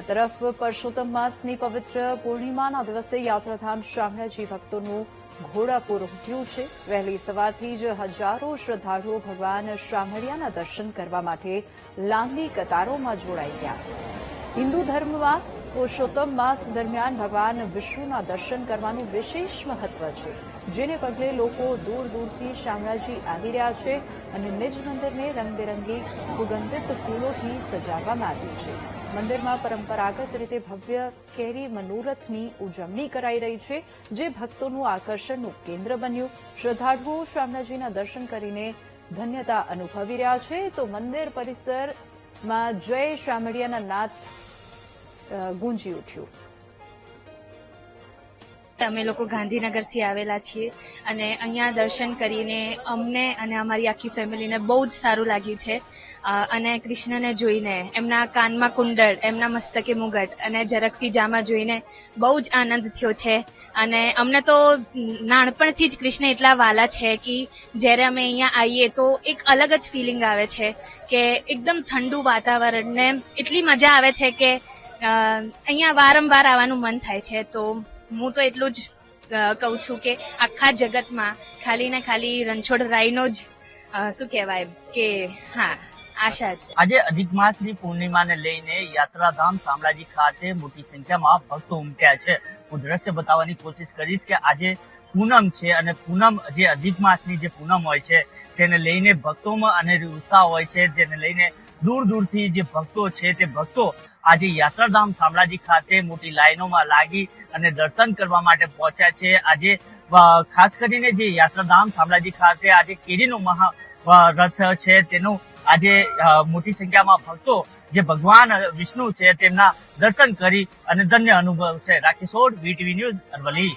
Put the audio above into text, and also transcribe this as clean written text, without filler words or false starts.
આ તરફ પરસોત્તમ માસની પવિત્ર પૂર્ણિમાના દિવસે યાત્રાધામ શામળાજી ભક્તોનું ઘોડાપૂર ઉમટ્યું છે। વહેલી સવારથી જ હજારો શ્રદ્ધાળુઓ ભગવાન શામળિયાના દર્શન કરવા માટે લાંબી કતારોમાં જોડાઈ ગયા। હિન્દુ ધર્મમાં પુરુષોત્તમ માસ દરમિયાન ભગવાન વિષ્ણુના દર્શન કરવાનું વિશેષ મહત્વ છે, જેને પગલે લોકો દૂર દૂરથી શામળાજી આવી રહ્યા છે અને નિજ મંદિરને રંગબેરંગી સુગંધિત ફૂલોથી સજાવવામાં આવ્યું છે। મંદિરમાં પરંપરાગત રીતે ભવ્ય કેરી મનોરથની ઉજવણી કરાઈ રહી છે, જે ભક્તોનું આકર્ષણનું કેન્દ્ર બન્યું। શ્રદ્ધાળુઓ શામળાજીના દર્શન કરીને ધન્યતા અનુભવી રહ્યા છે, તો મંદિર પરિસરમાં જય શામળિયાના નાદ ગુંજી ઉઠ્યું। અમે લોકો ગાંધીનગરથી આવેલા છીએ અને અહીંયા દર્શન કરીને અમને અને અમારી આખી ફેમિલીને બહુ જ સારું લાગ્યું છે અને કૃષ્ણને જોઈને, એમના કાનમાં કુંડળ, એમના મસ્તકે મુગટ અને ઝરકસી જામા જોઈને બહુ જ આનંદ થયો છે। અને અમને તો નાનપણથી જ કૃષ્ણ એટલા વાલા છે કે જ્યારે અમે અહીંયા આવીએ તો એક અલગ જ ફિલિંગ આવે છે કે એકદમ ઠંડુ વાતાવરણ ને એટલી મજા આવે છે કે અહીંયા વારંવાર આવવાનું મન થાય છે। તો હું તો એટલું જ કહું છું કે આખા જગતમાં ખાલી ને ખાલી રણછોડરાયનો જ શું કહેવાય કે હા આશા છે। આજે અધિક માસની પૂર્ણિમાને લઈને યાત્રાધામ શામળાજી ખાતે મોટી સંખ્યામાં ભક્તો ઉમટ્યા છે। હું દ્રશ્ય બતાવવાની કોશિશ કરીશ કે આજે પૂનમ છે અને પૂનમ જે અધિક માસની જે પૂનમ હોય છે તેને લઈને ભક્તોમાં અને ઉત્સાહ હોય છે, જેને લઈને દૂર દૂરથી જે ભક્તો છે તે ભક્તો આજે યાત્રાધામ શામળાજી ખાતે મોટી લાઈનોમાં લાગી અને દર્શન કરવા માટે પહોંચ્યા છે। આજે ખાસ કરીને જે યાત્રાધામ શામળાજી ખાતે આજે કેરીનો મહારથ છે તેનું આજે મોટી સંખ્યામાં ભક્તો જે ભગવાન વિષ્ણુ છે તેમના દર્શન કરી અને ધન્ય અનુભવ છે। Rakesh odd, VTV news, Aravalli.